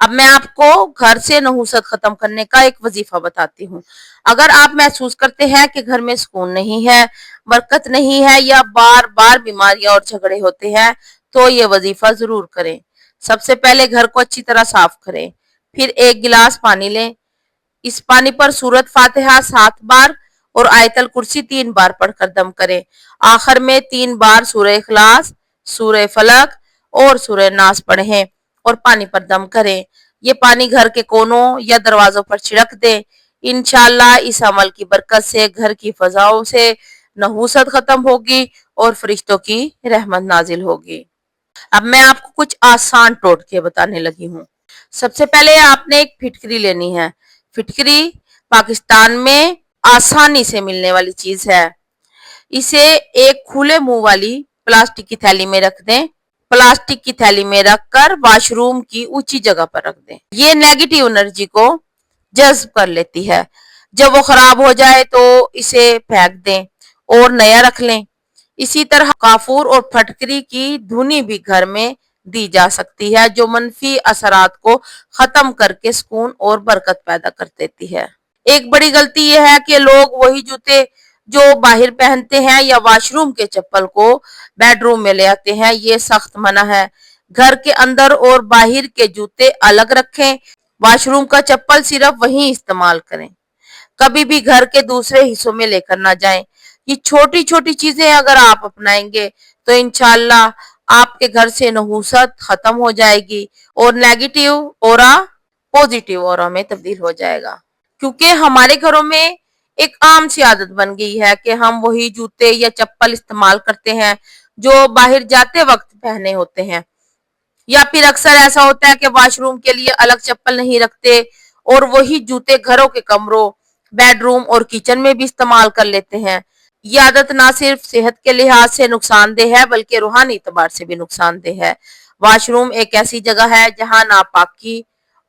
اب میں آپ کو گھر سے نحوست ختم کرنے کا ایک وظیفہ بتاتی ہوں۔ اگر آپ محسوس کرتے ہیں کہ گھر میں سکون نہیں ہے، برکت نہیں ہے یا بار بار بیماریاں اور جھگڑے ہوتے ہیں تو یہ وظیفہ ضرور کریں۔ سب سے پہلے گھر کو اچھی طرح صاف کریں، پھر ایک گلاس پانی لیں، اس پانی پر سورت فاتحہ 7 بار اور آیت الکرسی 3 بار پڑھ کر دم کریں۔ آخر میں 3 بار سورہ اخلاص، سورہ فلق اور سورہ ناس پڑھیں اور پانی پر دم کریں۔ یہ پانی گھر کے کونوں یا دروازوں پر چھڑک دیں۔ انشاءاللہ اس عمل کی برکت سے گھر کی فضاؤں سے نحوست ختم ہوگی اور فرشتوں کی رحمت نازل ہوگی۔ اب میں آپ کو کچھ آسان ٹوٹکے بتانے لگی ہوں۔ سب سے پہلے آپ نے ایک پھٹکری لینی ہے۔ پھٹکری پاکستان میں آسانی سے ملنے والی چیز ہے۔ اسے ایک کھلے منہ والی پلاسٹک کی تھیلی میں رکھ دیں۔ پلاسٹک کی تھیلی میں رکھ کر واش روم کی اونچی جگہ پر رکھ دیں۔ یہ نیگیٹو انرجی کو جذب کر لیتی ہے۔ جب وہ خراب ہو جائے تو اسے پھینک دیں اور نیا رکھ لیں۔ اسی طرح کافور اور پھٹکری کی دھنی بھی گھر میں دی جا سکتی ہے جو منفی اثرات کو ختم کر کے سکون اور برکت پیدا کر دیتی ہے۔ ایک بڑی غلطی یہ ہے کہ لوگ وہی جوتے جو باہر پہنتے ہیں یا واش روم کے چپل کو بیڈ روم میں لے آتے ہیں۔ یہ سخت منع ہے۔ گھر کے اندر اور باہر کے جوتے الگ رکھیں۔ واش روم کا چپل صرف وہیں استعمال کریں۔ کبھی بھی گھر کے دوسرے حصوں میں لے کر نہ جائیں۔ یہ چھوٹی چھوٹی چیزیں اگر آپ اپنائیں گے تو انشاءاللہ آپ کے گھر سے نحوست ختم ہو جائے گی اور نیگیٹو اورا پوزیٹیو اورا میں تبدیل ہو جائے گا۔ کیونکہ ہمارے گھروں میں ایک عام سی عادت بن گئی ہے کہ ہم وہی جوتے یا چپل استعمال کرتے ہیں جو باہر جاتے وقت پہنے ہوتے ہیں، یا پھر اکثر ایسا ہوتا ہے کہ واش روم کے لیے الگ چپل نہیں رکھتے اور وہی جوتے گھروں کے کمروں، بیڈ روم اور کچن میں بھی استعمال کر لیتے ہیں۔ یہ عادت نہ صرف صحت کے لحاظ سے نقصان دہ ہے بلکہ روحانی اعتبار سے بھی نقصان دہ ہے۔ واش روم ایک ایسی جگہ ہے جہاں ناپاکی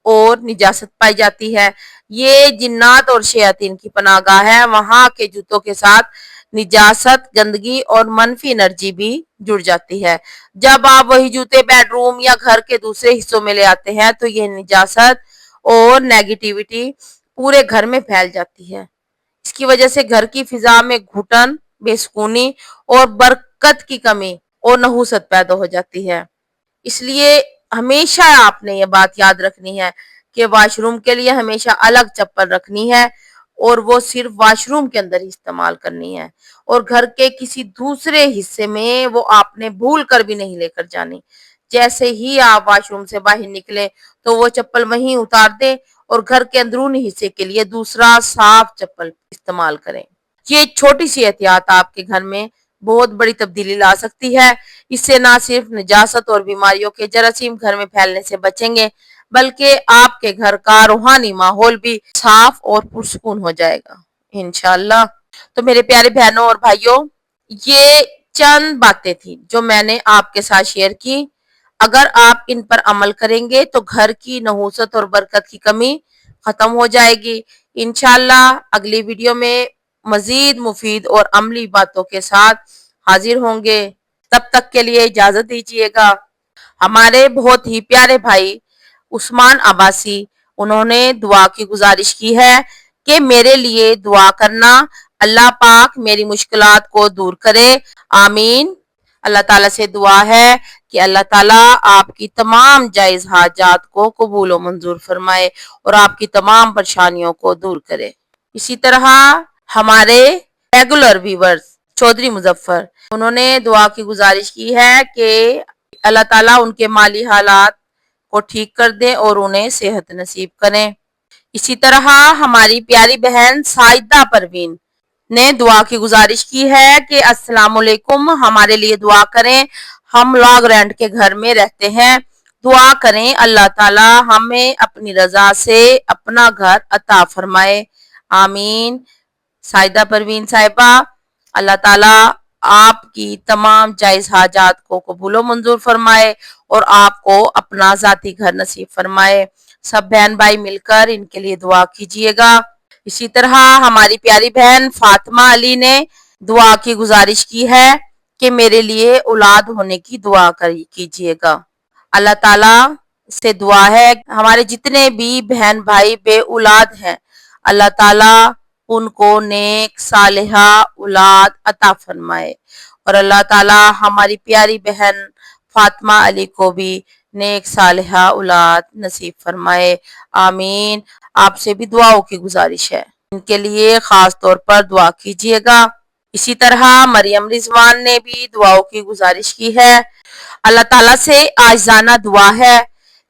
اور نجاست پائی جاتی ہے۔ یہ جنات اور شیاطین کی پناہ گاہ ہے۔ وہاں کے جوتوں کے ساتھ نجاست، گندگی اور منفی انرجی بھی جڑ جاتی ہے۔ جب آپ وہی جوتے بیڈ روم یا گھر کے دوسرے حصوں میں لے آتے ہیں تو یہ نجاست اور نیگیٹیوٹی پورے گھر میں پھیل جاتی ہے۔ اس کی وجہ سے گھر کی فضا میں گھٹن، بے سکونی اور برکت کی کمی اور نحوست پیدا ہو جاتی ہے۔ اس لیے ہمیشہ آپ نے یہ بات یاد رکھنی ہے کہ واش روم کے لیے ہمیشہ الگ چپل رکھنی ہے اور وہ صرف واش روم کے اندر ہی استعمال کرنی ہے، اور گھر کے کسی دوسرے حصے میں وہ آپ نے بھول کر بھی نہیں لے کر جانی۔ جیسے ہی آپ واش روم سے باہر نکلے تو وہ چپل وہیں اتار دیں اور گھر کے اندرونی حصے کے لیے دوسرا صاف چپل استعمال کریں۔ یہ چھوٹی سی احتیاط آپ کے گھر میں بہت بڑی تبدیلی لا سکتی ہے۔ اس سے نہ صرف نجاست اور بیماریوں کے جراثیم گھر میں پھیلنے سے بچیں گے بلکہ آپ کے گھر کا روحانی ماحول بھی صاف اور پرسکون ہو جائے گا انشاءاللہ۔ تو میرے پیارے بہنوں اور بھائیوں، یہ چند باتیں تھیں جو میں نے آپ کے ساتھ شیئر کی۔ اگر آپ ان پر عمل کریں گے تو گھر کی نحوست اور برکت کی کمی ختم ہو جائے گی۔ انشاءاللہ اگلی ویڈیو میں مزید مفید اور عملی باتوں کے ساتھ حاضر ہوں گے۔ تب تک کے لیے اجازت دیجیے گا۔ ہمارے بہت ہی پیارے بھائی عثمان عباسی، انہوں نے دعا کی گزارش کی ہے کہ میرے لیے دعا کرنا، اللہ پاک میری مشکلات کو دور کرے، آمین۔ اللہ تعالیٰ سے دعا ہے کہ اللہ تعالیٰ آپ کی تمام جائز حاجات کو قبول و منظور فرمائے اور آپ کی تمام پریشانیوں کو دور کرے۔ اسی طرح ہمارے ریگولر ویورز چودھری مظفر، انہوں نے دعا کی گزارش کی ہے کہ اللہ تعالیٰ ان کے مالی حالات کو ٹھیک کر دیں اور انہیں صحت نصیب کریں۔ اسی طرح ہماری پیاری بہن سائدہ پروین نے دعا کی گزارش کی ہے کہ السلام علیکم، ہمارے لیے دعا کریں، ہم لاگ رینٹ کے گھر میں رہتے ہیں، دعا کریں اللہ تعالیٰ ہمیں اپنی رضا سے اپنا گھر عطا فرمائے، آمین۔ سائدہ پروین صاحبہ، اللہ تعالیٰ آپ کی تمام جائز حاجات کو قبول و منظور فرمائے اور آپ کو اپنا ذاتی گھر نصیب فرمائے۔ سب بہن بھائی مل کر ان کے لیے دعا کیجیے گا۔ اسی طرح ہماری پیاری بہن فاطمہ علی نے دعا کی گزارش کی ہے کہ میرے لیے اولاد ہونے کی دعا کیجیے گا۔ اللہ تعالیٰ سے دعا ہے ہمارے جتنے بھی بہن بھائی بے اولاد ہیں اللہ تعالیٰ ان کو نیک صالحہ اولاد عطا فرمائے، اور اللہ تعالیٰ ہماری پیاری بہن فاطمہ علی کو بھی نیک صالحہ اولاد نصیب فرمائے، آمین۔ آپ سے بھی دعاؤں کی گزارش ہے، ان کے لیے خاص طور پر دعا کیجیے گا۔ اسی طرح مریم رضوان نے بھی دعاؤں کی گزارش کی ہے۔ اللہ تعالیٰ سے عاجزانہ دعا ہے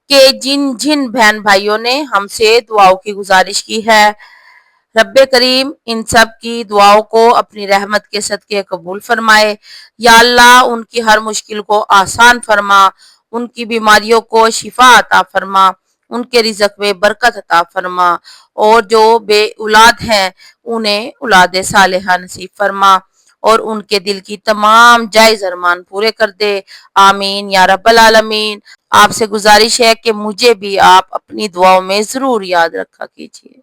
کہ جن جن بہن بھائیوں نے ہم سے دعاؤں کی گزارش کی ہے، رب کریم ان سب کی دعاؤں کو اپنی رحمت کے صدقے قبول فرمائے۔ یا اللہ ان کی ہر مشکل کو آسان فرما، ان کی بیماریوں کو شفا عطا فرما، ان کے رزق میں برکت عطا فرما، اور جو بے اولاد ہیں انہیں اولاد صالحہ نصیب فرما، اور ان کے دل کی تمام جائز ارمان پورے کر دے، آمین یا رب العالمین۔ آپ سے گزارش ہے کہ مجھے بھی آپ اپنی دعاؤں میں ضرور یاد رکھا کیجیے۔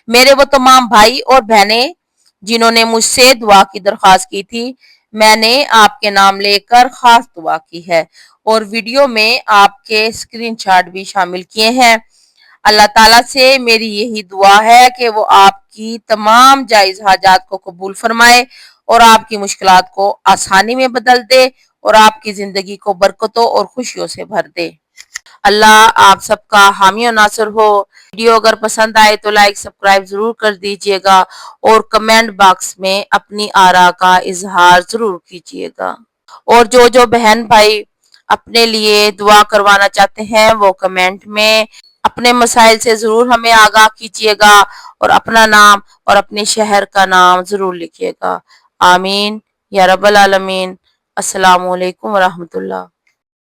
میرے وہ تمام بھائی اور بہنیں جنہوں نے مجھ سے دعا کی درخواست کی تھی، میں نے آپ کے نام لے کر خاص دعا کی ہے، اور ویڈیو میں آپ کے اسکرین شاٹ بھی شامل کیے ہیں۔ اللہ تعالیٰ سے میری یہی دعا ہے کہ وہ آپ کی تمام جائز حاجات کو قبول فرمائے، اور آپ کی مشکلات کو آسانی میں بدل دے، اور آپ کی زندگی کو برکتوں اور خوشیوں سے بھر دے۔ اللہ آپ سب کا حامی و ناصر ہو۔ ویڈیو اگر پسند آئے تو لائک سبسکرائب ضرور کر دیجیے گا، اور کمنٹ باکس میں اپنی آراء کا اظہار ضرور کیجیے گا، اور جو بہن بھائی اپنے لیے دعا کروانا چاہتے ہیں وہ کمنٹ میں اپنے مسائل سے ضرور ہمیں آگاہ کیجیے گا، اور اپنا نام اور اپنے شہر کا نام ضرور لکھیے گا، آمین یا رب العالمین۔ السلام علیکم ورحمۃ اللہ۔